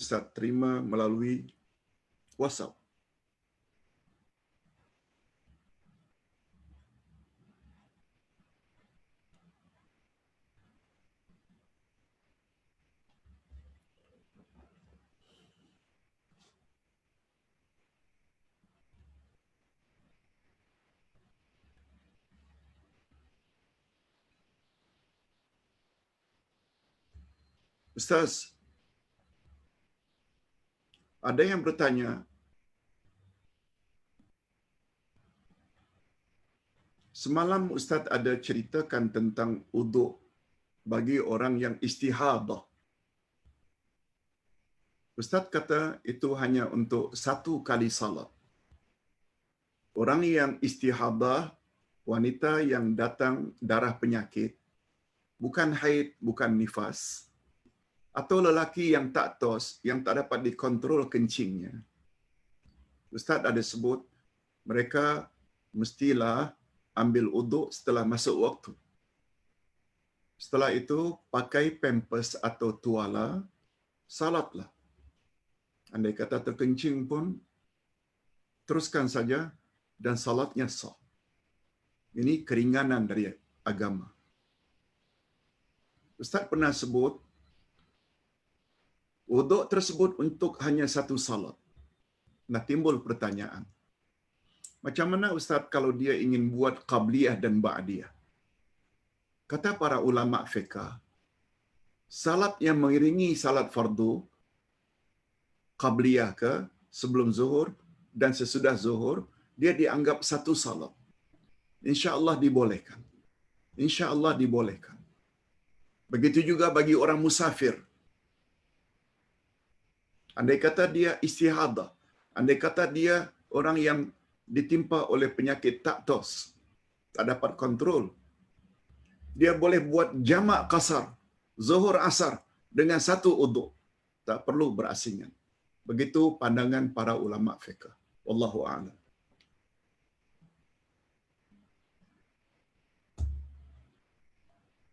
Ustaz terima melalui WhatsApp. Ustaz, ada yang bertanya, semalam Ustaz ada ceritakan tentang uduk bagi orang yang istihadah. Ustaz kata itu hanya untuk satu kali salat. Orang yang istihadah, wanita yang datang darah penyakit, bukan haid, bukan nifas, atau lelaki yang tak tos, yang tak dapat dikontrol kencingnya. Ustaz ada sebut, mereka mestilah ambil uduk setelah masuk waktu. Setelah itu, pakai pampers atau tuala, salatlah. Andai kata terkencing pun, teruskan saja dan salatnya sah. Ini keringanan dari agama. Ustaz pernah sebut, wuduk tersebut untuk hanya satu salat. Nah, timbul pertanyaan. Macam mana Ustaz kalau dia ingin buat qabliyah dan ba'diyah? Kata para ulama fiqh, salat yang mengiringi salat fardu, qabliyah ke, sebelum zuhur dan sesudah zuhur, dia dianggap satu salat. InsyaAllah dibolehkan. InsyaAllah dibolehkan. Begitu juga bagi orang musafir. Andai kata dia istihadah, andai kata dia orang yang ditimpa oleh penyakit tak tos, tak dapat kontrol, dia boleh buat jamak qasar, zuhur asar dengan satu uduk. Tak perlu berasingan. Begitu pandangan para ulama fiqh. Wallahu a'lam.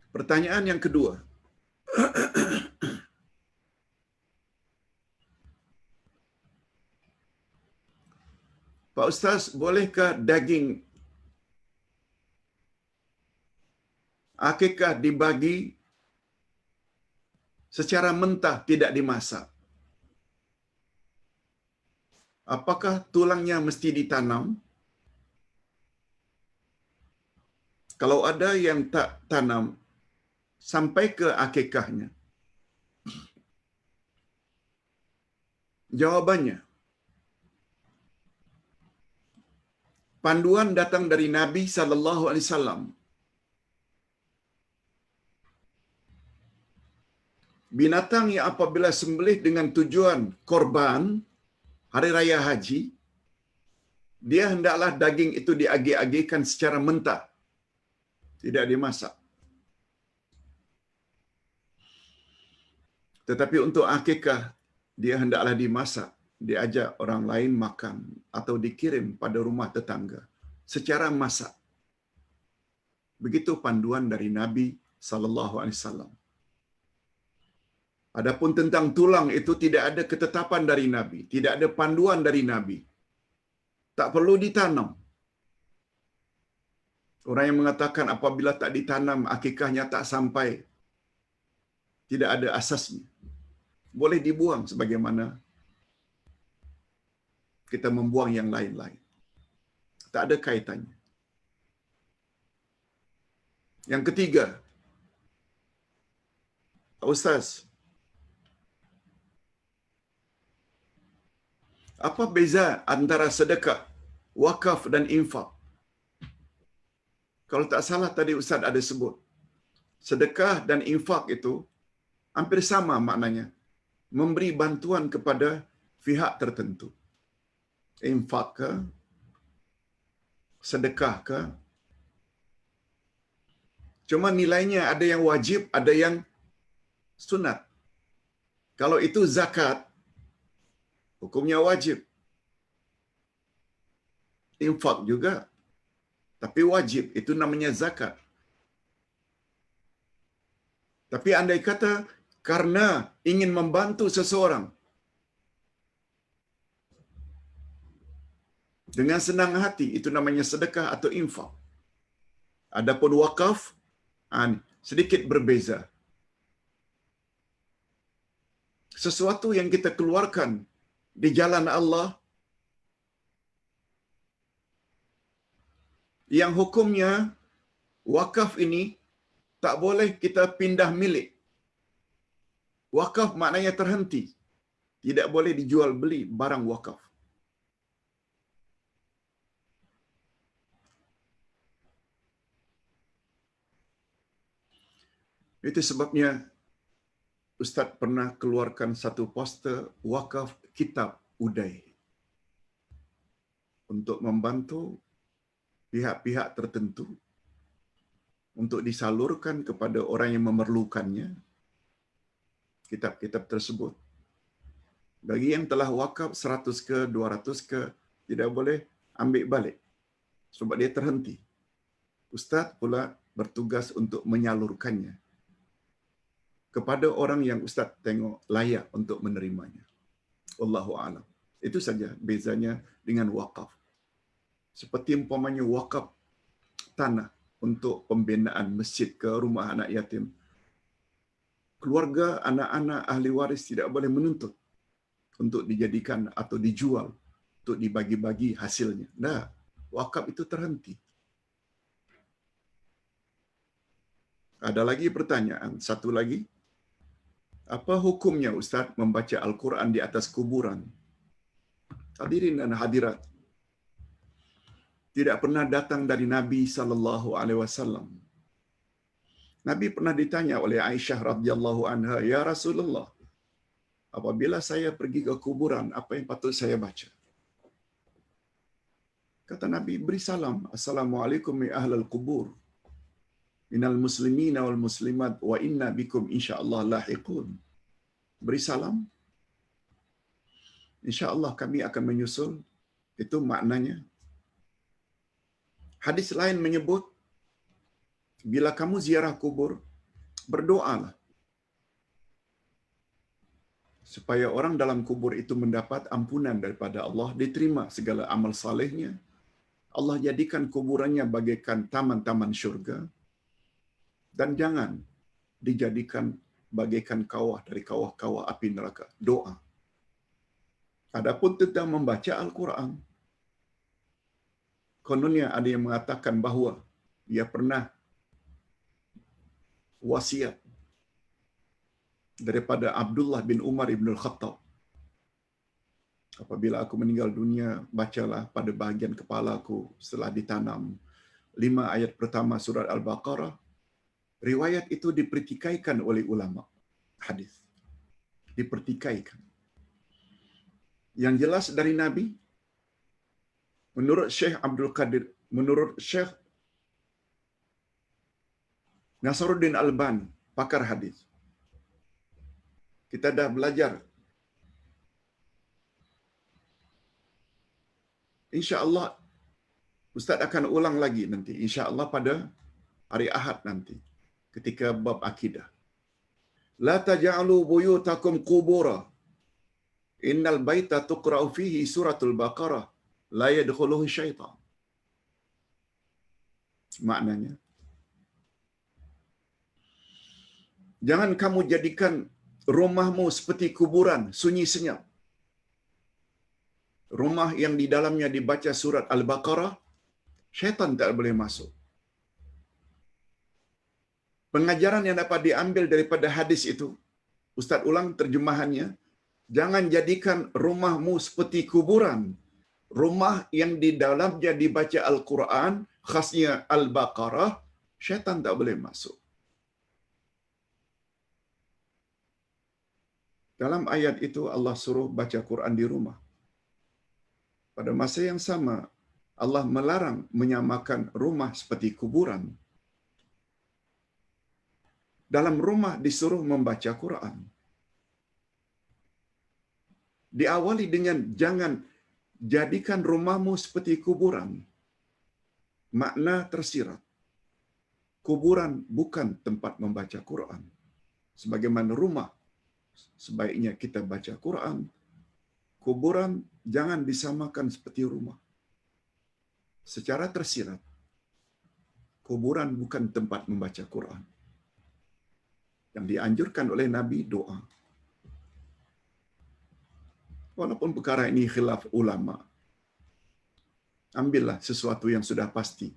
Pertanyaan yang kedua. Pak Ustaz, bolehkah daging akikah dibagi secara mentah, tidak dimasak? Apakah tulangnya mesti ditanam? Kalau ada yang tak tanam sampai ke akikahnya, jawabannya, panduan datang dari Nabi SAW. Binatang yang apabila sembelih dengan tujuan korban hari raya haji, dia hendaklah daging itu diagih-agihkan secara mentah, tidak dimasak. Tetapi untuk akikah, dia hendaklah dimasak, diajak orang lain makan atau dikirim pada rumah tetangga secara masak. Begitu panduan dari Nabi SAW. Adapun tentang tulang itu tidak ada ketetapan dari Nabi, tidak ada panduan dari Nabi. Tak perlu ditanam. Orang yang mengatakan apabila tak ditanam, akikahnya tak sampai, tidak ada asasnya. Boleh dibuang sebagaimana kita membuang yang lain-lain. Tak ada kaitannya. Yang ketiga, Ustaz, apa beza antara sedekah, wakaf dan infak? Kalau tak salah tadi Ustaz ada sebut, sedekah dan infak itu hampir sama maknanya. Memberi bantuan kepada pihak tertentu. Infak ke, sedekah ke. Cuma nilainya ada yang wajib, ada yang sunat. Kalau itu zakat, hukumnya wajib. Infak juga, tapi wajib. Itu namanya zakat. Tapi andai kata karena ingin membantu seseorang, dengan senang hati, itu namanya sedekah atau infak. Adapun wakaf, sedikit berbeza. Sesuatu yang kita keluarkan di jalan Allah, yang hukumnya wakaf ini tak boleh kita pindah milik. Wakaf maknanya terhenti. Tidak boleh dijual beli barang wakaf. Itu sebabnya Ustaz pernah keluarkan satu poster wakaf kitab Uday untuk membantu pihak-pihak tertentu untuk disalurkan kepada orang yang memerlukannya kitab-kitab tersebut. Bagi yang telah wakaf 100 ke 200 ke, tidak boleh ambil balik sebab dia terhenti. Ustaz pula bertugas untuk menyalurkannya kepada orang yang Ustaz tengok layak untuk menerimanya. Wallahu a'lam. Itu saja bezanya dengan wakaf. Seperti umpamanya wakaf tanah untuk pembinaan masjid ke rumah anak yatim. Keluarga, anak-anak, ahli waris tidak boleh menuntut untuk dijadikan atau dijual, untuk dibagi-bagi hasilnya. Nah, wakaf itu terhenti. Ada lagi pertanyaan, satu lagi. Apa hukumnya Ustaz membaca Al-Quran di atas kuburan? Hadirin dan hadirat, tidak pernah datang dari Nabi SAW. Nabi pernah ditanya oleh Aisyah radhiyallahu anha, "Ya Rasulullah, apabila saya pergi ke kuburan, apa yang patut saya baca?" Kata Nabi, beri salam, "Assalamualaikum ya ahlal kubur, minal muslimina wal muslimat, wa inna bikum insyaallah lahiqun." Beri salam, insyaallah kami akan menyusul. Itu maknanya. Hadis lain menyebut, bila kamu ziarah kubur, berdoalah supaya orang dalam kubur itu mendapat ampunan daripada Allah, diterima segala amal salehnya, Allah jadikan kuburannya bagaikan taman-taman syurga, dan jangan dijadikan bagaikan kawah dari kawah-kawah api neraka. Doa. Adapun tentang membaca Al-Quran, kononnya ada yang mengatakan bahawa ia pernah wasiat daripada Abdullah bin Umar ibn al-Khattab. Apabila aku meninggal dunia, bacalah pada bahagian kepalaku setelah ditanam 5 ayat pertama surat Al-Baqarah. Riwayat itu dipertikaikan oleh ulama hadis. Dipertikaikan. Yang jelas dari Nabi, menurut Syekh Abdul Qadir, menurut Syekh Nasruddin Albani, pakar hadis, kita dah belajar. InsyaAllah Ustaz akan ulang lagi nanti. InsyaAllah pada hari Ahad nanti, ketika bab akidah. La taj'alu buyutakum qubura. Innal baita tuqra'u fihi suratul Baqarah. La yadkhuluhu syaitan. Maknanya, jangan kamu jadikan rumahmu seperti kuburan, sunyi senyap. Rumah yang di dalamnya dibaca surat Al-Baqarah, syaitan tak boleh masuk. Pengajaran yang dapat diambil daripada hadis itu, Ustaz ulang terjemahannya, jangan jadikan rumahmu seperti kuburan. Rumah yang di dalamnya dibaca Al-Quran, khasnya Al-Baqarah, syaitan tak boleh masuk. Dalam ayat itu Allah suruh baca Quran di rumah. Pada masa yang sama, Allah melarang menyamakan rumah seperti kuburan. Dalam rumah disuruh membaca Quran. Diawali dengan jangan jadikan rumahmu seperti kuburan. Makna tersirat. Kuburan bukan tempat membaca Quran. Sebagaimana rumah, sebaiknya kita baca Quran. Kuburan jangan disamakan seperti rumah. secara tersirat, kuburan bukan tempat membaca Quran. Yang dianjurkan oleh Nabi doa. Walaupun perkara ini khilaf ulama, ambillah sesuatu yang sudah pasti.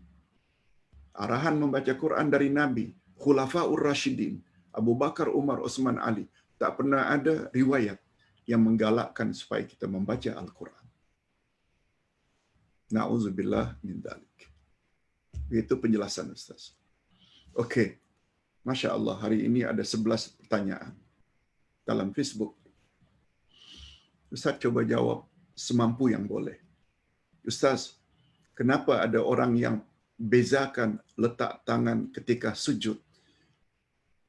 Arahan membaca Quran dari Nabi, Khulafaur Rasyidin, Abu Bakar, Umar, Utsman, Ali. Tak pernah ada riwayat yang menggalakkan supaya kita membaca Al-Quran. Na'udzubillah min dzalik. Itu penjelasan Ustaz. Okey. Masya Allah, hari ini ada 11 pertanyaan dalam Facebook. Ustaz coba jawab semampu yang boleh. Ustaz, kenapa ada orang yang bezakan letak tangan ketika sujud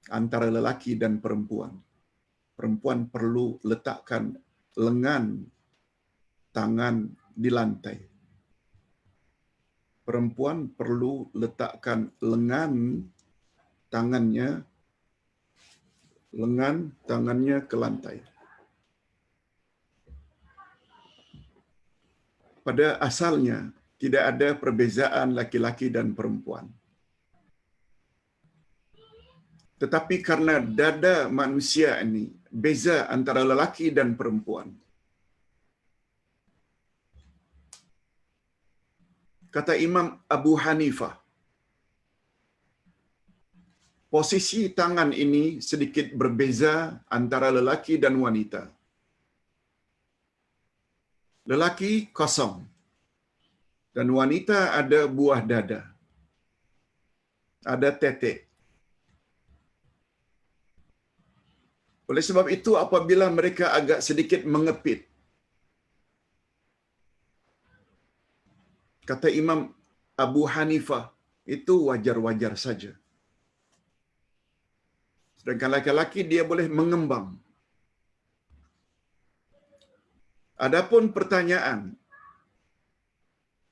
antara lelaki dan perempuan? Perempuan perlu letakkan lengan tangan di lantai. Perempuan perlu letakkan lengan tangannya ke lantai. Pada asalnya tidak ada perbezaan laki-laki dan perempuan. Tetapi karena dada manusia ini beza antara lelaki dan perempuan. Kata Imam Abu Hanifah, posisi tangan ini sedikit berbeza antara lelaki dan wanita. Lelaki kosong dan wanita ada buah dada, ada tetek. Oleh sebab itu apabila mereka agak sedikit mengepit, kata Imam Abu Hanifah, itu wajar-wajar saja. Sedangkan laki-laki dia boleh mengembang. Adapun pertanyaan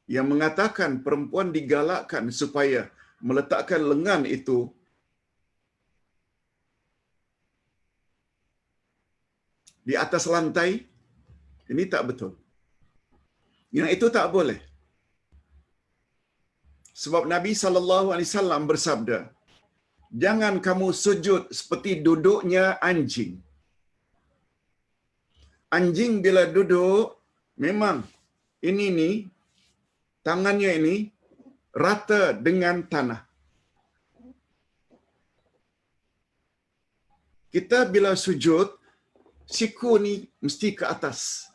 yang mengatakan perempuan digalakkan supaya meletakkan lengan itu di atas lantai, ini tak betul. Yang itu tak boleh. Sebab Nabi SAW bersabda, jangan kamu sujud seperti duduknya anjing. Anjing bila duduk, memang ini tangannya ini rata dengan tanah. Kita bila sujud, siku ni mesti ke atas.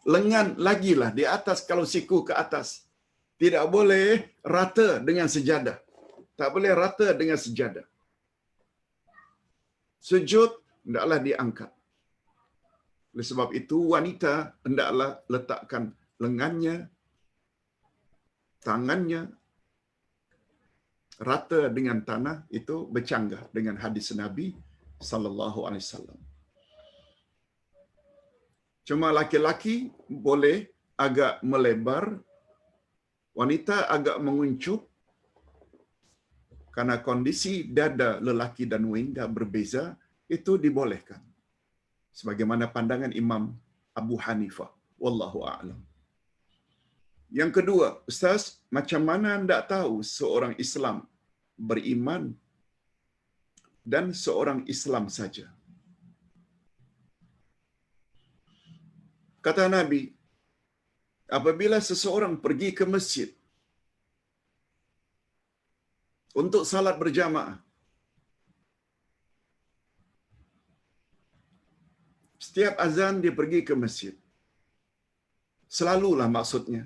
Lengan lagilah di atas kalau siku ke atas. Tidak boleh rata dengan sejadah. Tak boleh rata dengan sejadah. Sujud hendaklah diangkat. Oleh sebab itu wanita hendaklah letakkan lengannya, tangannya rata dengan tanah, itu bercanggah dengan hadis Nabi sallallahu alaihi wasallam. Cuma laki-laki boleh agak melebar, wanita agak menguncup, karena kondisi dada lelaki dan wanita berbeza, itu dibolehkan. Sebagaimana pandangan Imam Abu Hanifah. Wallahu a'lam. Yang kedua, Ustaz, macam mana anda tahu seorang Islam beriman dan seorang Islam saja? Kata Nabi, apabila seseorang pergi ke masjid untuk salat berjamaah, setiap azan dia pergi ke masjid. Selalulah maksudnya.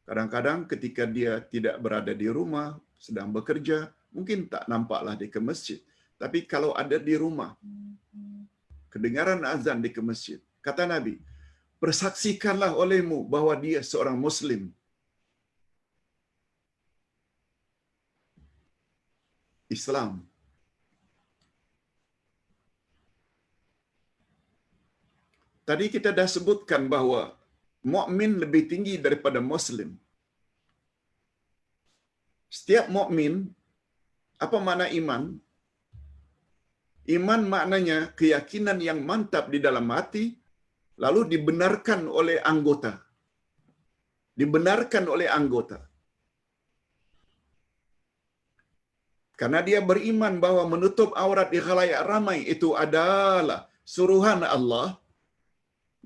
Kadang-kadang ketika dia tidak berada di rumah, sedang bekerja, mungkin tak nampaklah dia ke masjid. Tapi kalau ada di rumah, kedengaran azan dia ke masjid. Kata Nabi, persaksikanlah olehmu bahawa dia seorang Muslim. Islam. Tadi kita dah sebutkan bahawa mukmin lebih tinggi daripada Muslim. Setiap mukmin, apa makna iman? Iman maknanya keyakinan yang mantap di dalam hati, lalu dibenarkan oleh anggota. dibenarkan oleh anggota. Karena dia beriman bahwa menutup aurat di khalayak ramai itu adalah suruhan Allah.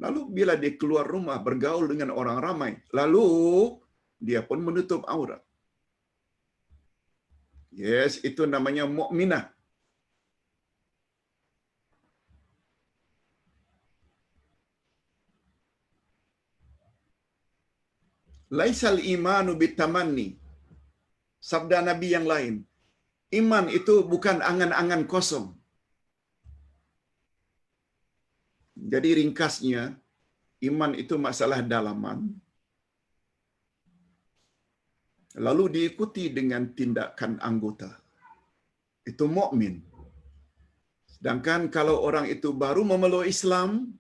Lalu bila dia keluar rumah bergaul dengan orang ramai, lalu dia pun menutup aurat. Yes, itu namanya mukminah. Laisal imanu bitamanni. Sabda Nabi yang lain. Iman itu bukan angan-angan kosong. Jadi ringkasnya, iman itu masalah dalaman, lalu diikuti dengan tindakan anggota. Itu mukmin. Sedangkan kalau orang itu baru memeluk Islam,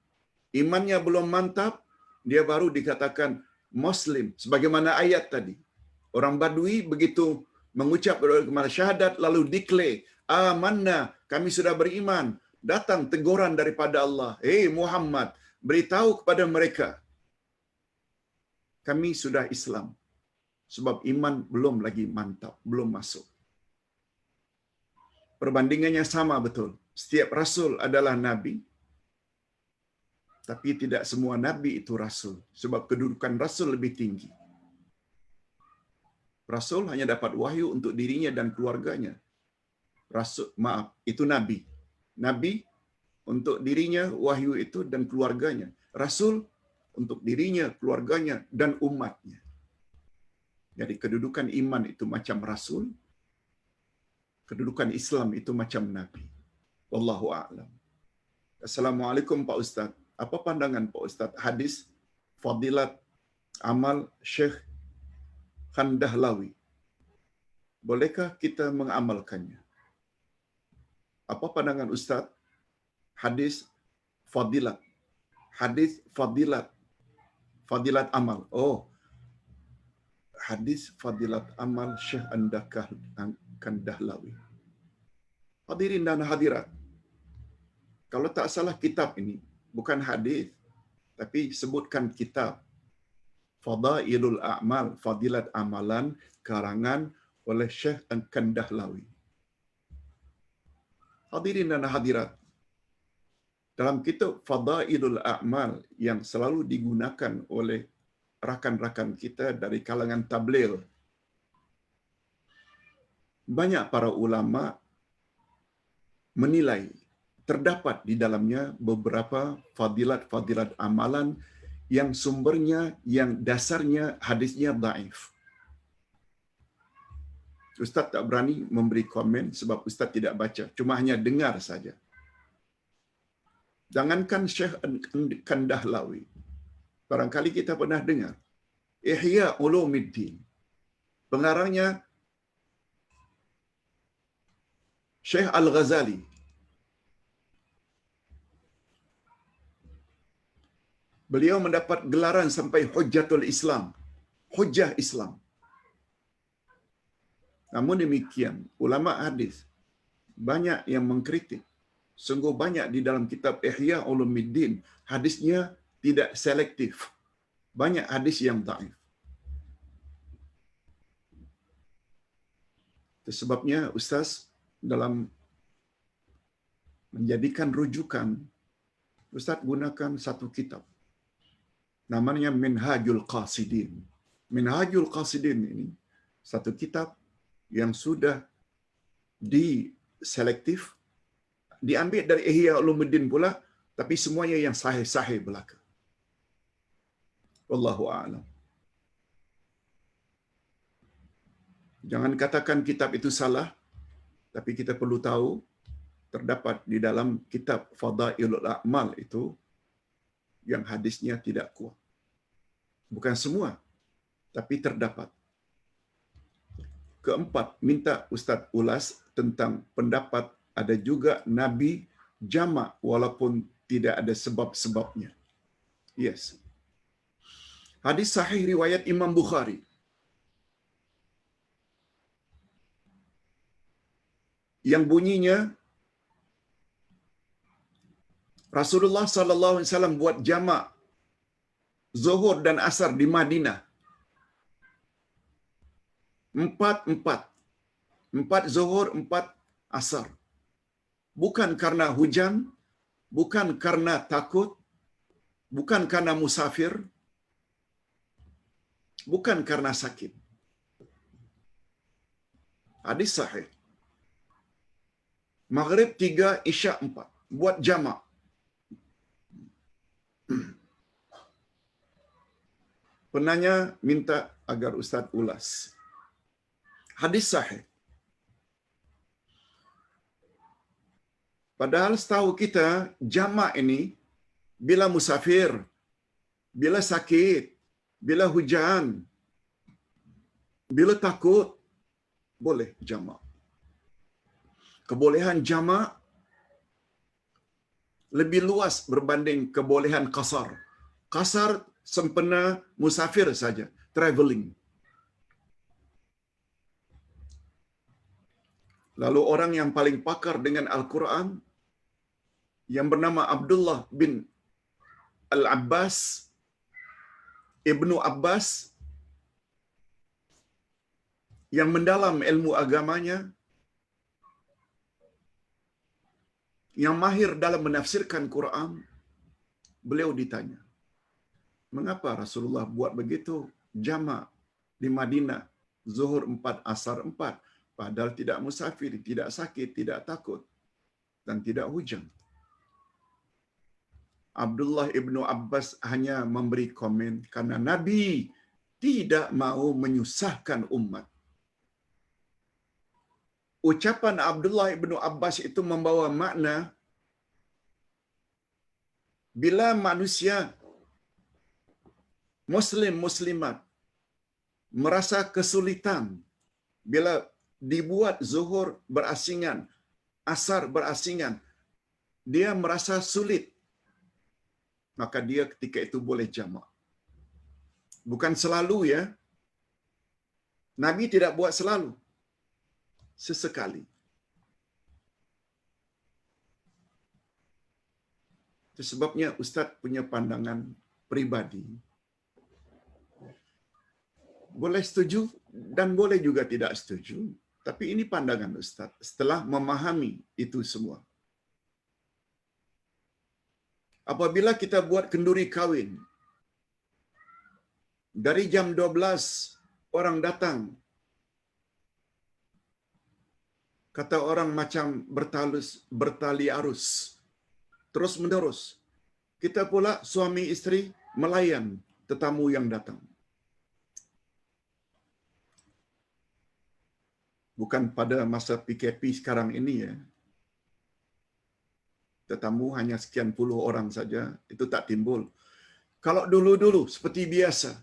imannya belum mantap, dia baru dikatakan Muslim. Sebagaimana ayat tadi. Orang Badui begitu mengucap syahadat lalu declare, amanna, kami sudah beriman. Datang teguran daripada Allah. Hey Muhammad, beritahu kepada mereka, kami sudah Islam. Sebab iman belum lagi mantap, belum masuk. Perbandingannya sama betul. Setiap Rasul adalah Nabi, tapi tidak semua Nabi itu Rasul. Sebab kedudukan Rasul lebih tinggi. Rasul hanya dapat wahyu untuk dirinya dan keluarganya. Itu Nabi. Nabi untuk dirinya wahyu itu dan keluarganya. Rasul untuk dirinya, keluarganya, dan umatnya. Jadi kedudukan iman itu macam Rasul, kedudukan Islam itu macam Nabi. Wallahu a'lam. Assalamualaikum Pak Ustaz. Apa pandangan Pak Ustaz hadis fadilat amal Syekh Kandahlawi? Bolehkah kita mengamalkannya? Apa pandangan Ustaz hadis fadilat? Hadis fadilat amal. Oh, hadis fadilat amal Syekh Kandahlawi. Hadirin dan hadirat, kalau tak salah kitab ini bukan hadis, tapi sebutkan kitab Fadailul A'mal, Fadilat Amalan, karangan oleh Syekh Kandahlawi. Hadirin dan hadirat, dalam kitab Fadailul A'mal yang selalu digunakan oleh rakan-rakan kita dari kalangan tabligh, banyak para ulama menilai terdapat di dalamnya beberapa fadilat-fadilat amalan yang sumbernya, yang dasarnya hadisnya dhaif. Ustaz tak berani memberi komen sebab Ustaz tidak baca, cuma hanya dengar saja. Jangankan Syekh Kandahlawi, barangkali kita pernah dengar Ihya Ulumuddin, pengarangnya Syekh Al-Ghazali. Beliau mendapat gelaran sampai Hujjatul Islam, Hujjah Islam. Namun demikian, ulama hadis banyak yang mengkritik. Sungguh banyak di dalam kitab Ihya Ulumuddin, hadisnya tidak selektif. Banyak hadis yang dhaif. Itu sebabnya Ustaz dalam menjadikan rujukan, Ustaz gunakan satu kitab. Namanya Minhajul Qasidin. Minhajul Qasidin ini satu kitab yang sudah diselektif, diambil dari Ihya Ulumuddin pula, tapi semuanya yang sahih-sahih belaka. Wallahu a'lam. Jangan katakan kitab itu salah, tapi kita perlu tahu terdapat di dalam kitab Fadailul A'mal itu yang hadisnya tidak kuat. Bukan semua, tapi terdapat. Keempat, minta Ustaz ulas tentang pendapat ada juga Nabi jamak walaupun tidak ada sebab-sebabnya. Yes. Hadis sahih riwayat Imam Bukhari. Yang bunyinya Rasulullah sallallahu alaihi wasallam buat jamak Zuhur dan Asar di Madinah Empat-empat. 4 zuhur, 4 asar. Bukan karena hujan, bukan karena takut, bukan karena musafir, bukan karena sakit. Hadis sahih. Maghrib 3, Isyak 4. Buat jamak. Penanya minta agar Ustaz ulas. Hadis sahih. Padahal setahu kita, jamak ini bila musafir, bila sakit, bila hujan, bila takut, boleh jamak. Kebolehan jamak lebih luas berbanding kebolehan qasar. Qasar sempena musafir saja, travelling. Lalu orang yang paling pakar dengan Al-Quran, yang bernama Abdullah bin Al-Abbas, Ibnu Abbas, yang mendalam ilmu agamanya, yang mahir dalam menafsirkan Quran, beliau ditanya, mengapa Rasulullah buat begitu jamak di Madinah, zuhur 4, asar 4, padahal tidak musafir, tidak sakit, tidak takut, dan tidak hujan. Abdullah ibnu Abbas hanya memberi komen karena Nabi tidak mahu menyusahkan umat. Ucapan Abdullah ibnu Abbas itu membawa makna bila manusia muslimat merasa kesulitan bila dibuat zuhur berasingan, asar berasingan, dia merasa sulit, maka dia ketika itu boleh jamak. Bukan selalu ya. Nabi tidak buat selalu. Sesekali. Itu sebabnya Ustaz punya pandangan pribadi. Boleh setuju dan boleh juga tidak setuju. Tapi ini pandangan Ustaz setelah memahami itu semua. Apabila kita buat kenduri kahwin, dari jam 12 orang datang, kata orang macam bertali arus, terus menerus. Kita pula suami isteri melayan tetamu yang datang. Bukan pada masa PKP sekarang ini ya. Tetamu hanya sekian puluh orang saja, itu tak timbul. Kalau dulu-dulu seperti biasa,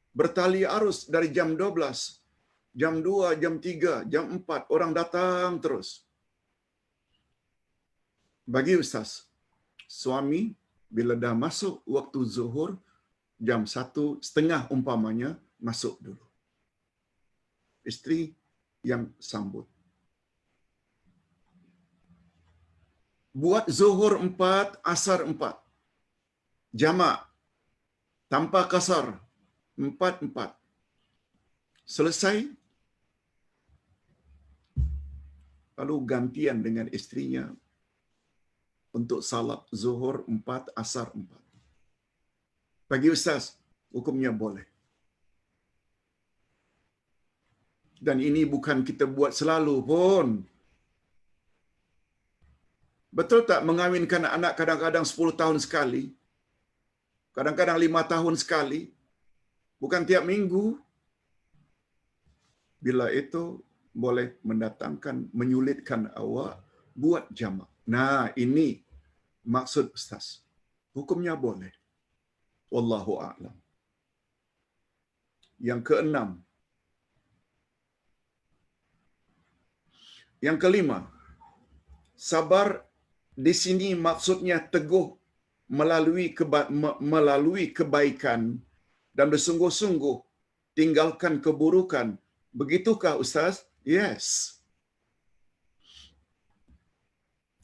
bertali arus dari jam 12, jam 2, jam 3, jam 4, orang datang terus. Bagi Ustaz, suami bila dah masuk waktu zuhur, jam 1:30 umpamanya, masuk dulu. Isteri yang sambut. Buat zuhur 4, asar 4. Jamak. Tanpa qasar. 4-4. Selesai. Lalu gantian dengan istrinya untuk salat zuhur 4, asar 4. Bagi Ustaz, hukumnya boleh. Dan ini bukan kita buat selalu pun. Betul tak mengawinkan anak kadang-kadang 10 tahun sekali? Kadang-kadang 5 tahun sekali? Bukan tiap minggu? Bila itu boleh mendatangkan, menyulitkan awak buat jamak. Nah, ini maksud Ustaz. Hukumnya boleh. Wallahu a'lam. Yang keenam. Yang kelima, sabar di sini maksudnya teguh melalui kebaikan dan bersungguh-sungguh tinggalkan keburukan. Begitukah Ustaz? Yes.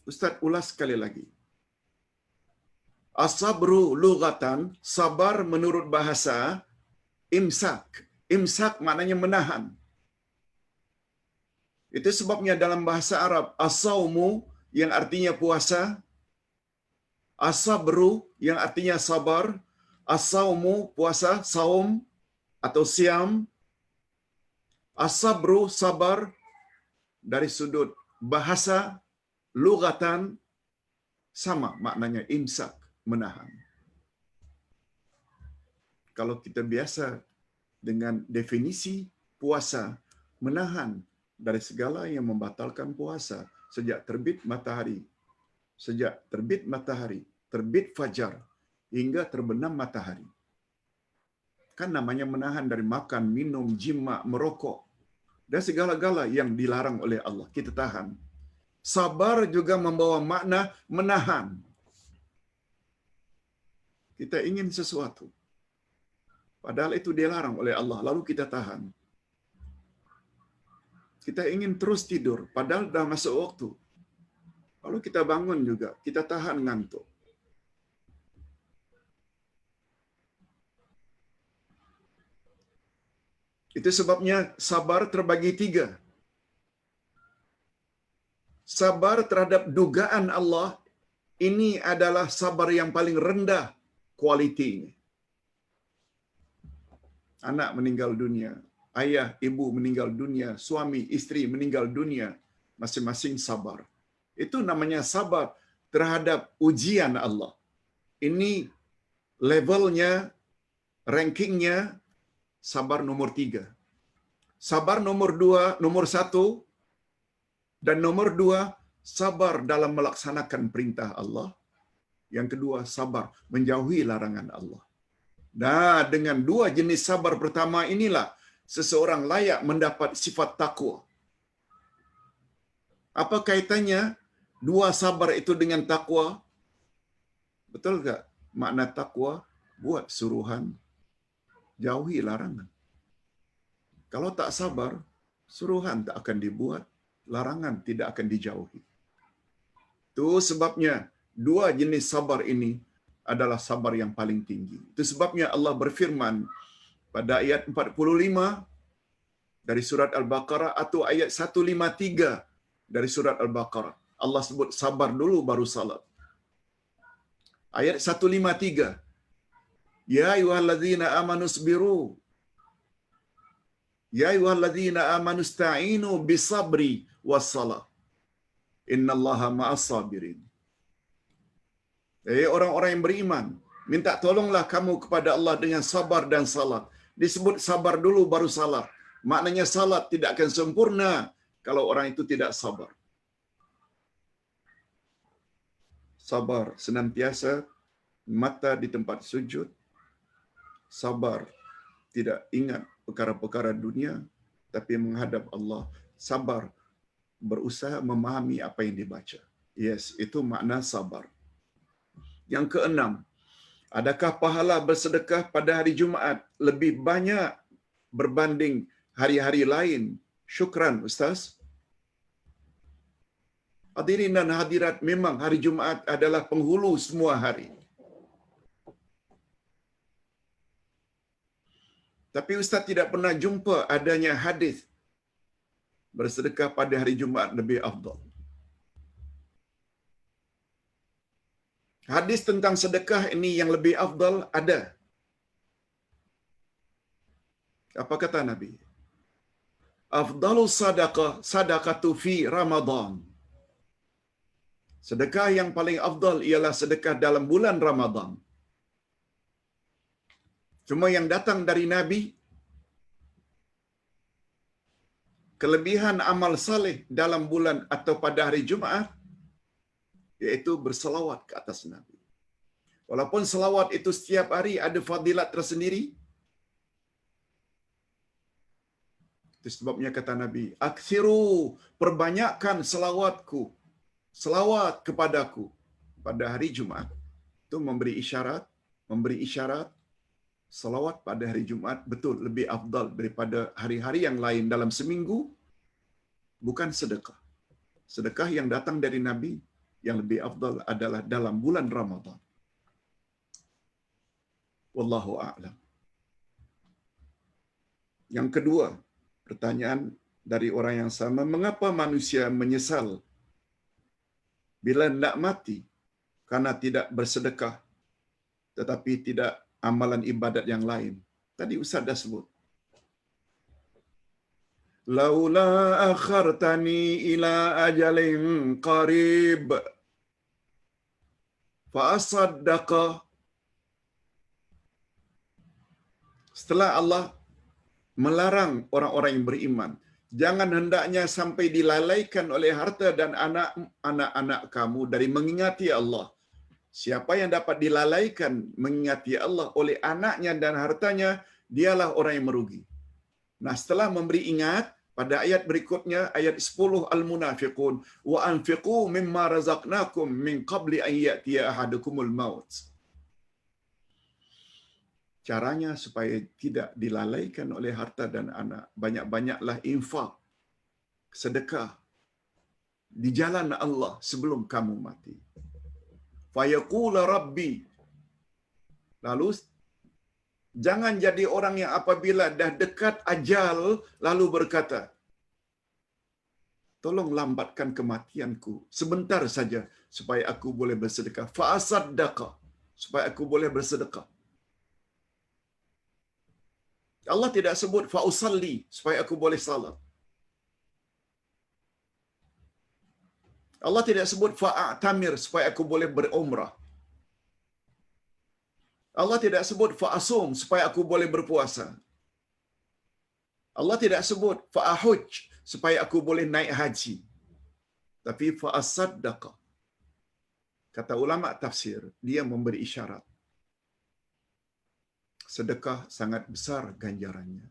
Ustaz ulas sekali lagi. As-sabru lughatan, sabar menurut bahasa imsak. Imsak maknanya menahan. Itu sebabnya dalam bahasa Arab, as-saumu yang artinya puasa, as-sabru yang artinya sabar, as-saumu puasa, saum atau siam, as-sabru sabar dari sudut bahasa lugatan sama maknanya imsak, menahan. Kalau kita biasa dengan definisi puasa, menahan dari segala yang membatalkan puasa sejak terbit matahari, terbit fajar hingga terbenam matahari. Kan namanya menahan dari makan, minum, jima, merokok dan segala-gala yang dilarang oleh Allah. Kita tahan. Sabar juga membawa makna menahan. Kita ingin sesuatu, padahal itu dilarang oleh Allah, lalu kita tahan. Kita ingin terus tidur, padahal dah masuk waktu. Lalu kita bangun juga, kita tahan ngantuk. Itu sebabnya sabar terbagi 3. Sabar terhadap dugaan Allah, ini adalah sabar yang paling rendah kualitinya. Anak meninggal dunia, ayah, ibu meninggal dunia, suami, istri meninggal dunia, masing-masing sabar. Itu namanya sabar terhadap ujian Allah. Ini levelnya, rankingnya, sabar nomor 3. Sabar nomor 1 dan nomor 2, sabar dalam melaksanakan perintah Allah. Yang kedua, sabar menjauhi larangan Allah. Nah, dengan 2 jenis sabar pertama inilah seseorang layak mendapat sifat takwa. Apa kaitannya 2 sabar itu dengan takwa? Betul tak? Makna takwa, buat suruhan, jauhi larangan. Kalau tak sabar, suruhan tak akan dibuat, larangan tidak akan dijauhi. Itu sebabnya 2 jenis sabar ini adalah sabar yang paling tinggi. Itu sebabnya Allah berfirman pada ayat 45 dari surat Al-Baqarah atau ayat 153 dari surat Al-Baqarah. Allah sebut sabar dulu baru salat. Ayat 153. Ya ayyuhalladzina amanu sabiru. Ya ayyuhalladzina amanu ista'inu bisabri wassalah. Innallaha ma'as sabirin. Orang-orang yang beriman, minta tolonglah kamu kepada Allah dengan sabar dan salat. Disebut sabar dulu baru salat. Maknanya salat tidak akan sempurna kalau orang itu tidak sabar. Sabar senantiasa mata di tempat sujud. Sabar tidak ingat perkara-perkara dunia, tapi menghadap Allah. Sabar berusaha memahami apa yang dibaca. Yes, itu makna sabar. Yang keenam, adakah pahala bersedekah pada hari Jumaat lebih banyak berbanding hari-hari lain? Syukran, Ustaz. Hadirin dan hadirat, memang hari Jumaat adalah penghulu semua hari. Tapi Ustaz tidak pernah jumpa adanya hadis bersedekah pada hari Jumaat lebih afdal. Hadis tentang sedekah ini yang lebih afdal ada. Apa kata Nabi? Afdalus sadaqah sadaqatu fi Ramadan. Sedekah yang paling afdal ialah sedekah dalam bulan Ramadan. Cuma yang datang dari Nabi, kelebihan amal saleh dalam bulan atau pada hari Jumaat, iaitu berselawat ke atas Nabi. Walaupun selawat itu setiap hari ada fadilat tersendiri, itu sebabnya kata Nabi, aksiru, perbanyakkan selawatku, selawat kepadaku pada hari Jumaat. Itu memberi isyarat, selawat pada hari Jumaat betul lebih afdal daripada hari-hari yang lain dalam seminggu, bukan sedekah. Sedekah yang datang dari Nabi yang lebih afdal adalah dalam bulan Ramadan. Wallahu a'lam. Yang kedua, pertanyaan dari orang yang sama, mengapa manusia menyesal bila hendak mati karena tidak bersedekah tetapi tidak amalan ibadat yang lain? Tadi Ustaz dah sebut. Laula akhartani ila ajalin qarib fa asaddaqa. Setelah Allah melarang orang-orang yang beriman, jangan hendaknya sampai dilalaikan oleh harta dan anak-anak kamu dari mengingati Allah. Siapa yang dapat dilalaikan mengingati Allah oleh anaknya dan hartanya, dialah orang yang merugi. Nah, setelah memberi ingat, pada ayat berikutnya, ayat 10 Al-Munafiqun, wa anfiqu mimma razaqnakum min qabli an ya'tiya ahadukumul maut. Caranya supaya tidak dilalaikan oleh harta dan anak, banyak-banyaklah infak, sedekah di jalan Allah sebelum kamu mati. Fayaqula rabbi. Lalu jangan jadi orang yang apabila dah dekat ajal lalu berkata, tolong lambatkan kematianku sebentar saja supaya aku boleh bersedekah. Fa'asaddaqa, supaya aku boleh bersedekah. Allah tidak sebut fa'usalli, supaya aku boleh salat. Allah tidak sebut fa'atamir, supaya aku boleh berumrah. Allah tidak sebut fa'asum, supaya aku boleh berpuasa. Allah tidak sebut fa'ahuj, supaya aku boleh naik haji. Tapi fa'asaddaqa. Kata ulama tafsir, dia memberi isyarat. Sedekah sangat besar ganjarannya,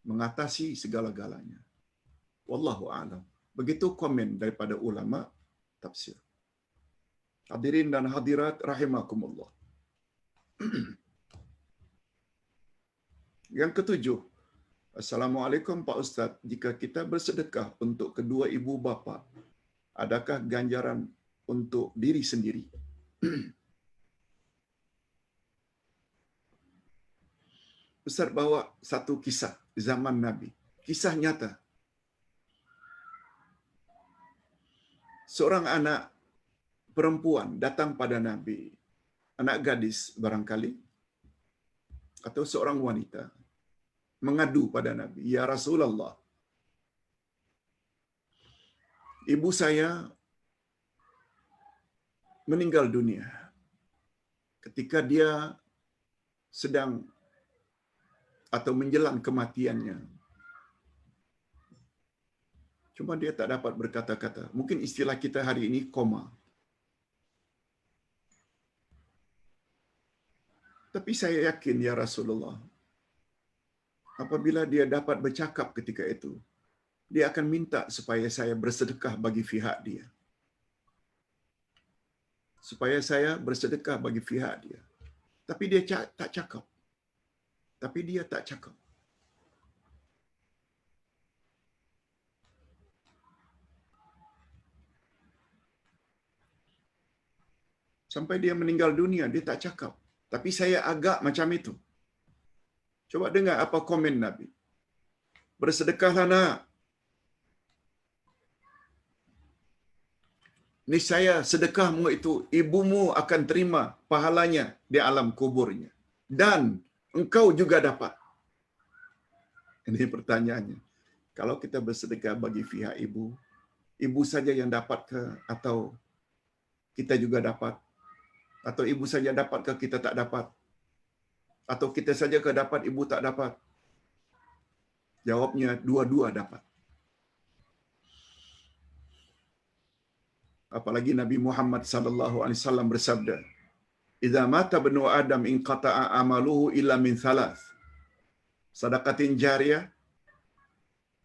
mengatasi segala-galanya. Wallahu a'lam. Begitu komen daripada ulama tafsir. Hadirin dan hadirat rahimakumullah. Yang ketujuh, Assalamualaikum Pak Ustaz, jika kita bersedekah untuk kedua ibu bapa, adakah ganjaran untuk diri sendiri? Ustaz bawa satu kisah zaman Nabi. Kisah nyata. Seorang anak perempuan datang pada Nabi. Anak gadis barangkali. Atau seorang wanita. Mengadu pada Nabi. Ya Rasulullah. Ibu saya meninggal dunia. Ketika dia sedang atau menjelang kematiannya. Cuma dia tak dapat berkata-kata. Mungkin istilah kita hari ini koma. Tapi saya yakin ya Rasulullah, apabila dia dapat bercakap ketika itu, dia akan minta supaya saya bersedekah bagi pihak dia. Supaya saya bersedekah bagi pihak dia. Tapi dia tak cakap. Tapi dia tak cakap. Sampai dia meninggal dunia, dia tak cakap. Tapi saya agak macam itu. Coba dengar apa komen Nabi. Bersedekahlah nak. Niscaya sedekahmu itu, ibumu akan terima pahalanya di alam kuburnya. Dan engkau juga dapat. Ini pertanyaannya. Kalau kita bersedekah bagi pihak ibu, ibu saja yang dapat ke atau kita juga dapat? Atau ibu saja dapat ke kita tak dapat? Atau kita saja ke dapat, ibu tak dapat? Jawabnya dua-dua dapat. Apalagi Nabi Muhammad sallallahu alaihi wasallam bersabda, "Idza mata ibnu Adam inqata'a amaluhu illa min thalath. Sadaqatin jariyah,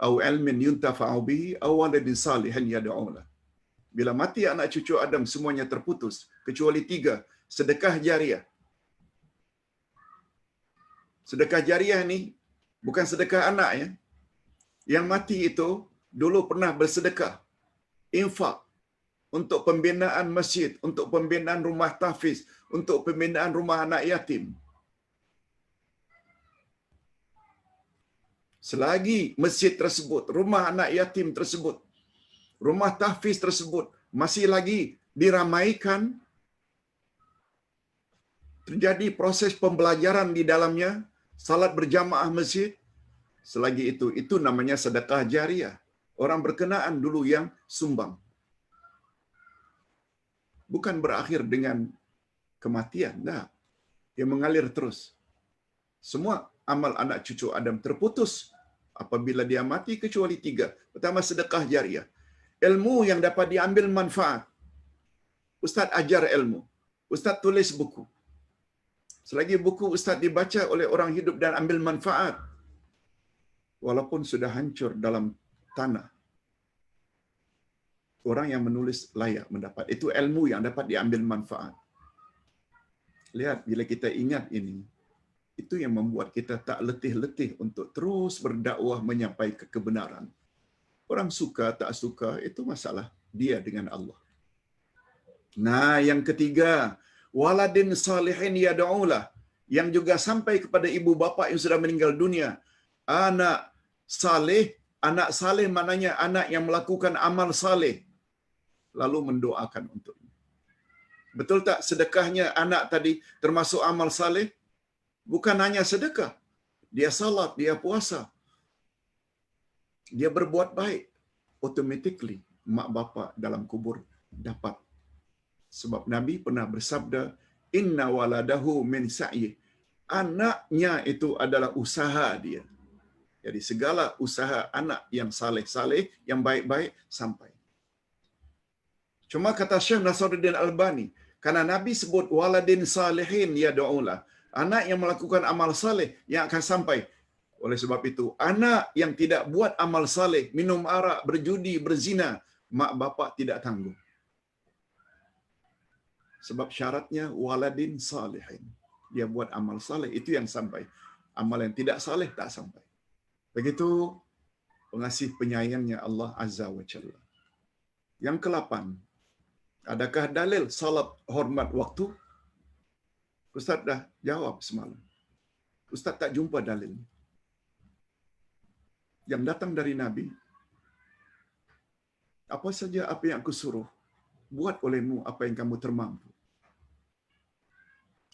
au ilmin yuntafa'u bihi, au waladin salihin yad'u lahu." Bila mati anak cucu Adam semuanya terputus kecuali 3, sedekah jariah. Sedekah jariah ni bukan sedekah anak ya. Yang mati itu dulu pernah bersedekah, infak untuk pembinaan masjid, untuk pembinaan rumah tahfiz, untuk pembinaan rumah anak yatim. Selagi masjid tersebut, rumah anak yatim tersebut, rumah tahfiz tersebut masih lagi diramaikan, terjadi proses pembelajaran di dalamnya, salat berjamaah masjid, selagi itu namanya sedekah jariah. Orang berkenaan dulu yang sumbang. Bukan berakhir dengan kematian, nah, dia mengalir terus. Semua amal anak cucu Adam terputus apabila dia mati kecuali 3. Pertama, sedekah jariah. Ilmu yang dapat diambil manfaat. Ustaz ajar ilmu. Ustaz tulis buku. Selagi buku Ustaz dibaca oleh orang hidup dan ambil manfaat, walaupun sudah hancur dalam tanah, orang yang menulis layak mendapat. Itu ilmu yang dapat diambil manfaat. Lihat, bila kita ingat ini, itu yang membuat kita tak letih-letih untuk terus berdakwah menyampaikan kebenaran. Orang suka tak suka, itu masalah dia dengan Allah. Nah, yang ketiga, waladin salihin yad'ulah, yang juga sampai kepada ibu bapa yang sudah meninggal dunia. Anak saleh maknanya anak yang melakukan amal saleh lalu mendoakan untuknya. Betul tak sedekahnya anak tadi termasuk amal saleh? Bukan hanya sedekah. Dia salat, dia puasa, dia berbuat baik, automatically mak bapa dalam kubur dapat. Sebab Nabi pernah bersabda, inna waladahu min sa'yi. Anaknya itu adalah usaha dia. Jadi segala usaha anak yang saleh-saleh, yang baik-baik sampai. Cuma kata Syekh Nasruddin Albani, karena Nabi sebut waladin salihin yad'ulah, anak yang melakukan amal saleh yang akan sampai. Oleh sebab itu, anak yang tidak buat amal saleh, minum arak, berjudi, berzina, mak bapak tidak tanggung. Sebab syaratnya waladin salihin. Dia buat amal saleh, itu yang sampai. Amal yang tidak saleh tak sampai. Begitu pengasih penyayangnya Allah Azza wa Jalla. Yang ke-8, adakah dalil salat hormat waktu? Ustaz dah jawab semalam. Ustaz tak jumpa dalil. Yang datang dari Nabi, apa saja apa yang aku suruh, buat olehmu apa yang kamu termampu.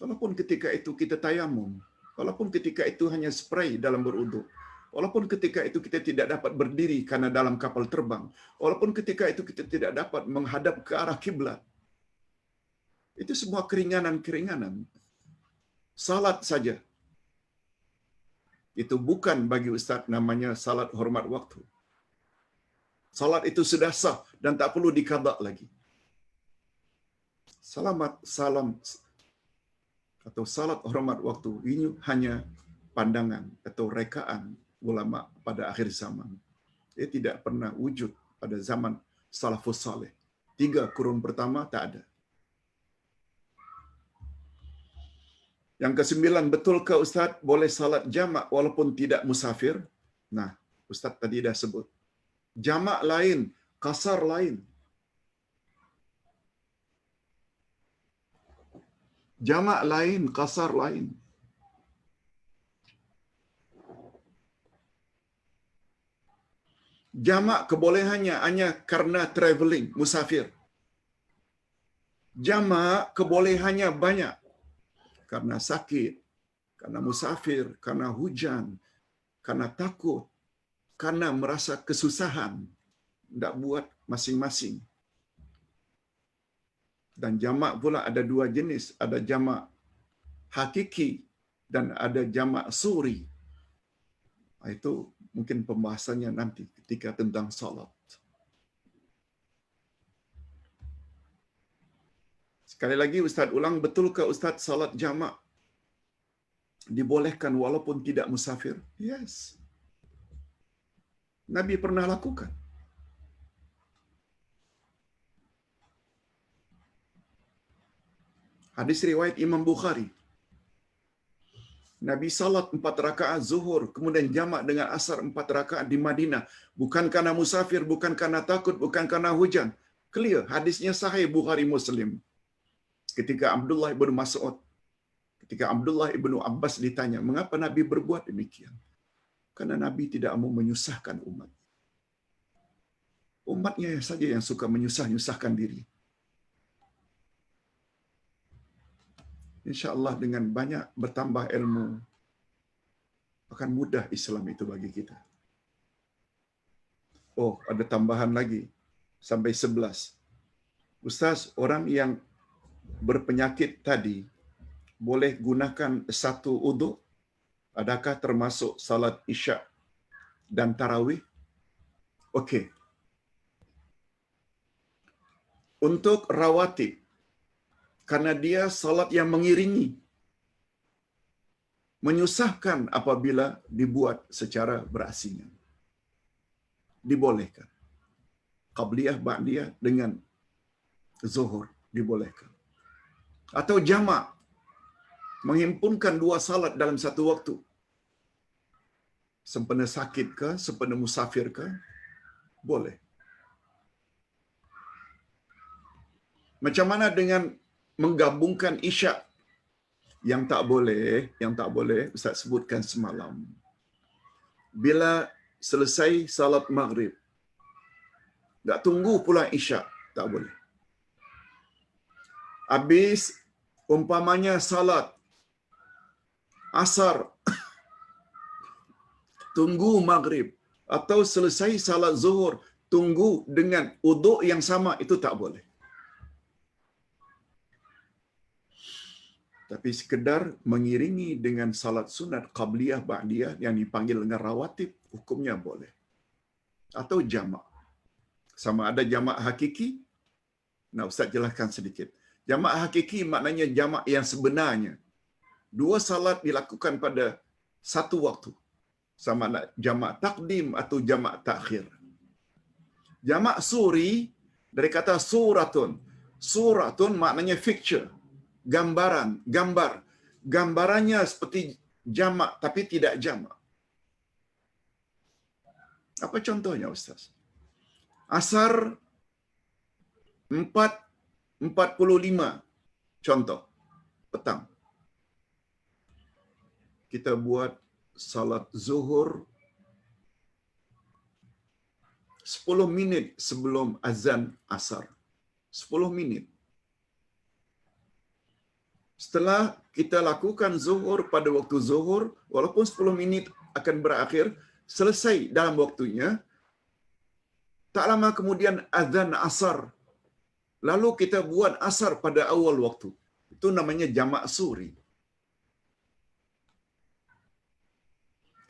Walaupun ketika itu kita tayamum, walaupun ketika itu hanya spray dalam beruduk, walaupun ketika itu kita tidak dapat berdiri karena dalam kapal terbang, walaupun ketika itu kita tidak dapat menghadap ke arah kiblat, itu semua keringanan-keringanan. Salat saja, itu bukan bagi Ustaz namanya salat hormat waktu. Salat itu sudah sah dan tak perlu dikadar lagi. Salam atau salat hormat waktu ini hanya pandangan atau rekaan ulama pada akhir zaman. Dia tidak pernah wujud pada zaman salafus saleh. 3 kurun pertama tak ada. Yang ke-9, betulkah Ustaz boleh salat jamak walaupun tidak musafir? Nah, Ustaz tadi dah sebut. Jamak lain, qasar lain. Jamak lain, qasar lain. Jamak kebolehannya hanya karena traveling, musafir. Jamak kebolehannya banyak. Karena sakit, karena musafir, karena hujan, karena takut, karena merasa kesusahan. Tak buat masing-masing. Dan jamak pula ada 2 jenis. Ada jamak hakiki dan ada jamak suri. Itu mungkin pembahasannya nanti ketika tentang salat. Sekali lagi Ustaz ulang, betulkah Ustaz salat jamak dibolehkan walaupun tidak musafir? Yes. Nabi pernah lakukan. Hadis riwayat Imam Bukhari. Nabi salat 4 rakaat zuhur, kemudian jamak dengan asar 4 rakaat di Madinah. Bukan karena musafir, bukan karena takut, bukan karena hujan. Clear, hadisnya sahih Bukhari Muslim. Ketika Abdullah ibn Mas'ud, ketika Abdullah ibn Abbas ditanya, mengapa Nabi berbuat demikian? Karena Nabi tidak mau menyusahkan umat. Umatnya saja yang suka menyusahkan diri. InsyaAllah dengan banyak bertambah ilmu, akan mudah Islam itu bagi kita. Oh, ada tambahan lagi. Sampai 11. Ustaz, orang yang berpenyakit tadi, boleh gunakan satu uduk? Adakah termasuk salat isyak dan tarawih? Okey. Untuk rawatib, karena dia salat yang mengiringi, menyusahkan apabila dibuat secara berasingan. Dibolehkan. Qabliyah, ba'diyah dengan zuhur dibolehkan. Atau jamak, menghimpunkan dua salat dalam satu waktu. Sempena sakit ke, sempena musafir ke, boleh. Macam mana dengan menggabungkan isyak? Yang tak boleh, Ustaz sebutkan semalam. Bila selesai salat maghrib, tak tunggu pula isyak, tak boleh. Habis, umpamanya salat asar, tunggu maghrib, atau selesai salat zuhur, tunggu dengan uduk yang sama, itu tak boleh. Tapi sekedar mengiringi dengan salat sunat qabliyah ba'diyah yang dipanggil dengan rawatib, hukumnya boleh. Atau jamak. Sama ada jamak hakiki. Nah, Ustaz jelaskan sedikit. Jamak hakiki maknanya jamak yang sebenarnya. Dua salat dilakukan pada satu waktu. Sama ada jamak takdim atau jamak takhir. Jamak suri dari kata suratun. Suratun maknanya picture. Gambaran, gambar. Gambarannya seperti jamak tapi tidak jamak. Apa contohnya, Ustaz? Asar 4:45 contoh petang. Kita buat salat zuhur 10 minit sebelum azan asar. 10 minit. Setelah kita lakukan zuhur pada waktu zuhur, walaupun 10 minit akan berakhir, selesai dalam waktunya, tak lama kemudian azan asar. Lalu kita buat asar pada awal waktu. Itu namanya jamak suri.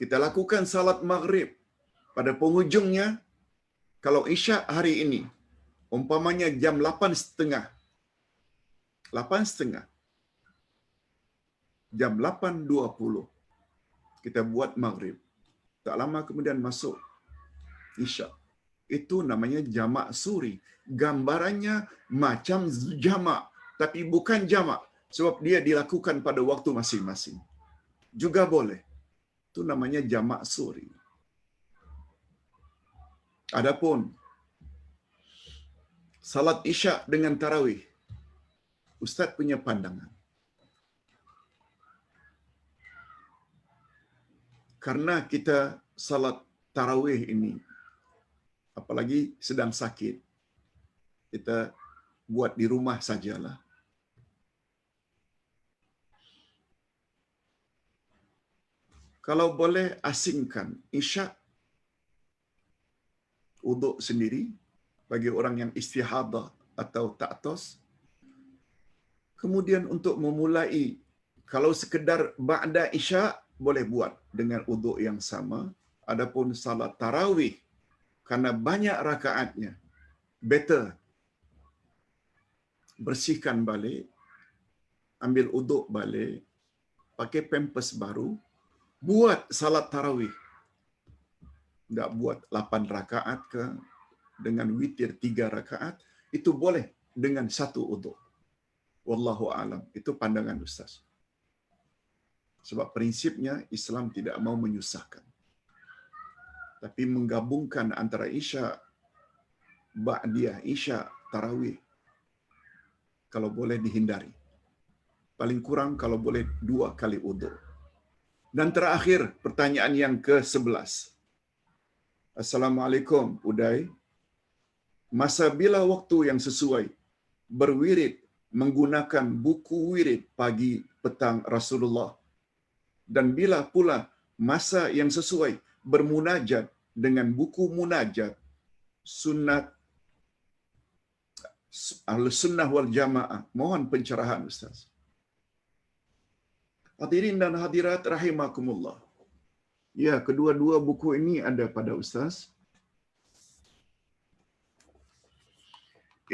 Kita lakukan salat maghrib pada penghujungnya, kalau isyak hari ini, umpamanya jam 8.30. 8.30. Jam 8.20. Kita buat maghrib. Tak lama kemudian masuk isyak. Itu namanya jamak suri. Gambarannya macam jamak, tapi bukan jamak. Sebab dia dilakukan pada waktu masing-masing. Juga boleh. Itu namanya jamak suri. Adapun salat isyak dengan tarawih, Ustaz punya pandangan. Karena kita salat tarawih ini, apalagi sedang sakit, kita buat di rumah sajalah. Kalau boleh asingkan isyak, uduk sendiri bagi orang yang istihadah atau ta'tos. Kemudian untuk memulai, kalau sekedar ba'da isyak, boleh buat dengan uduk yang sama. Adapun salat tarawih, karena banyak rakaatnya, better bersihkan balik, ambil uduk balik, pakai pampers baru, buat salat tarawih. Tak buat 8 rakaat ke, dengan witir 3 rakaat, itu boleh dengan satu uduk. Wallahu a'lam. Itu pandangan Ustaz. Sebab prinsipnya Islam tidak mau menyusahkan. Tapi menggabungkan antara isyak, ba'diyah, isyak, tarawih, kalau boleh dihindari. Paling kurang kalau boleh 2 kali uduk. Dan terakhir, pertanyaan yang ke-11. Assalamualaikum, Uday. Masa bila waktu yang sesuai berwirid menggunakan buku wirid pagi petang Rasulullah? Dan bila pula masa yang sesuai bermunajat dengan buku munajat sunnat Ahlus-Sunnah wal Jamaah? Mohon pencerahan, Ustaz. Hadirin dan hadirat rahimakumullah. Ya, kedua-dua buku ini ada pada Ustaz.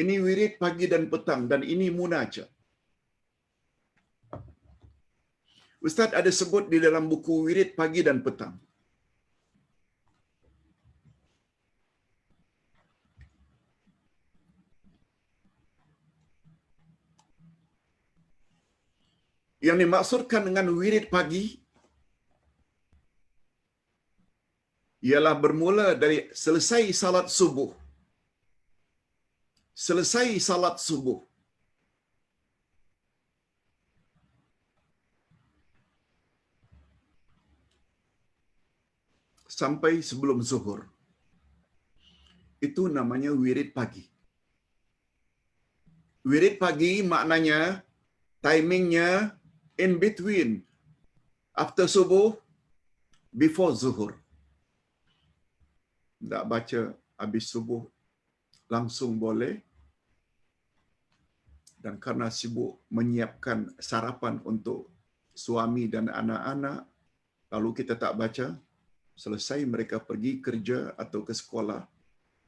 Ini wirid pagi dan petang dan ini munajat. Ustaz ada sebut di dalam buku wirid pagi dan petang. Yang dimaksudkan dengan wirid pagi ialah bermula dari selesai salat subuh. Selesai salat subuh sampai sebelum zuhur. Itu namanya wirid pagi. Wirid pagi maknanya timingnya in between, after subuh, before zuhur. Tak baca habis subuh langsung boleh, dan karena sibuk menyiapkan sarapan untuk suami dan anak-anak, lalu kita tak baca, selesai mereka pergi kerja atau ke sekolah,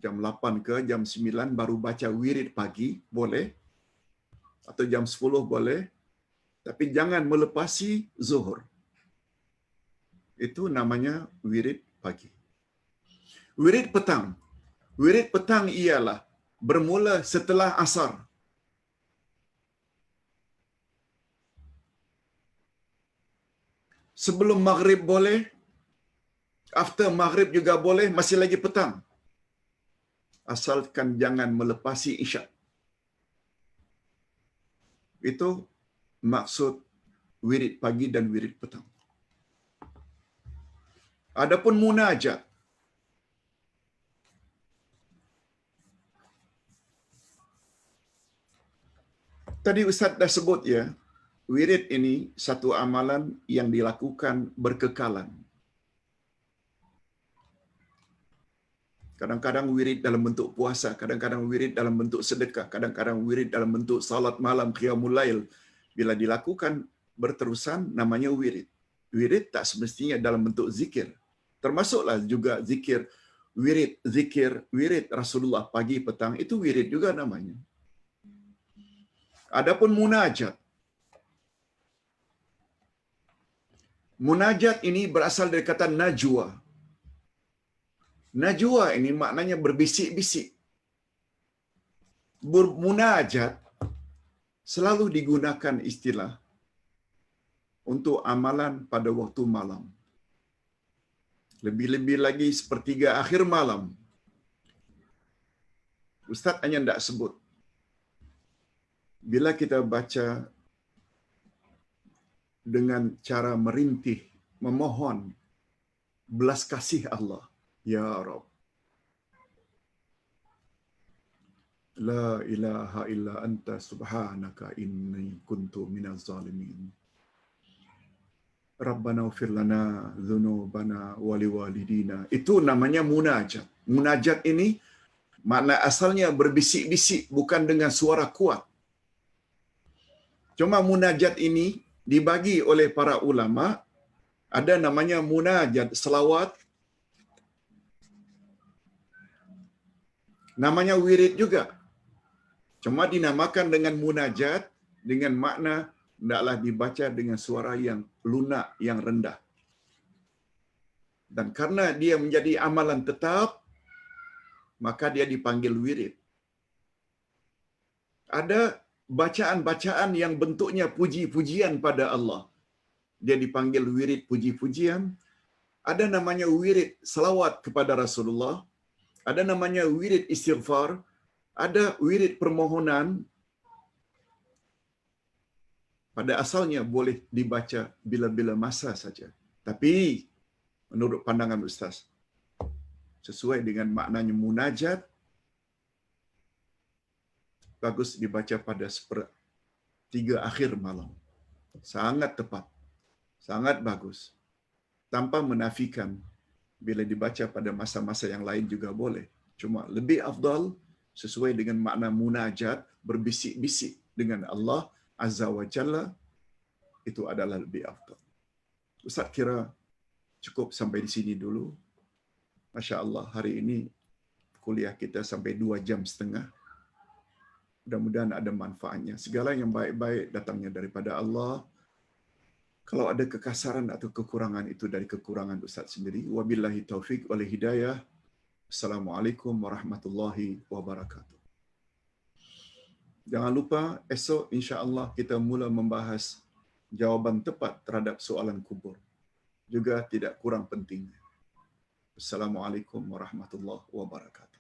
jam 8 ke jam 9 baru baca wirid pagi, boleh. Atau jam 10 boleh. Tapi jangan melepasi zuhur. Itu namanya wirid pagi. Wirid petang. Wirid petang ialah bermula setelah asar. Sebelum maghrib boleh, after maghrib juga boleh, masih lagi petang. Asalkan jangan melepasi isyak. Itu maksud wirid pagi dan wirid petang. Adapun munajat, tadi Ustaz dah sebut ya, wirid ini satu amalan yang dilakukan berkekalan. Kadang-kadang wirid dalam bentuk puasa, kadang-kadang wirid dalam bentuk sedekah, kadang-kadang wirid dalam bentuk salat malam, qiyamul lail. Bila dilakukan berterusan, namanya wirid. Wirid tak semestinya dalam bentuk zikir. Termasuklah juga zikir, wirid Rasulullah pagi petang, itu wirid juga namanya. Adapun munajat. Munajat ini berasal dari kata najwa. Najwa ini maknanya berbisik-bisik. Bermunajat selalu digunakan istilah untuk amalan pada waktu malam. Lebih-lebih lagi sepertiga akhir malam. Ustaz hanya tidak sebut. Bila kita baca dengan cara merintih, memohon belas kasih Allah. Ya Rabb, la ilaha illa anta subhanaka inni kuntu minaz zalimin. Rabbana ighfir lana dzunubana wa liwalidina. Itu namanya munajat. Munajat ini makna asalnya berbisik-bisik, bukan dengan suara kuat. Cuma munajat ini dibagi oleh para ulama, ada namanya munajat selawat, namanya wirid juga. Cuma dinamakan dengan munajat dengan makna hendaklah dibaca dengan suara yang lunak, yang rendah. Dan karena dia menjadi amalan tetap, maka dia dipanggil wirid. Ada bacaan-bacaan yang bentuknya puji-pujian pada Allah, dia dipanggil wirid puji-pujian. Ada namanya wirid selawat kepada Rasulullah, ada namanya wirid istighfar, ada wirid permohonan. Pada asalnya boleh dibaca bila-bila masa saja, Tapi menurut pandangan Ustaz, sesuai dengan maknanya munajat, bagus dibaca pada sepertiga akhir malam. Sangat tepat, sangat bagus. Tanpa menafikan bila dibaca pada masa-masa yang lain juga boleh. Cuma lebih afdal sesuai dengan makna munajat, berbisik-bisik dengan Allah Azza wa Jalla, itu adalah lebih afdal. Ustaz kira cukup sampai di sini dulu. Masya Allah, hari ini kuliah kita sampai 2 jam setengah. Mudah-mudahan ada manfaatnya. Segala yang baik-baik datangnya daripada Allah. Kalau ada kekasaran atau kekurangan, itu dari kekurangan Ustaz sendiri. Wabillahi taufiq wal hidayah. Assalamualaikum warahmatullahi wabarakatuh. Jangan lupa, esok insya-Allah kita mula membahas jawapan tepat terhadap soalan kubur. Juga tidak kurang penting. Assalamualaikum warahmatullahi wabarakatuh.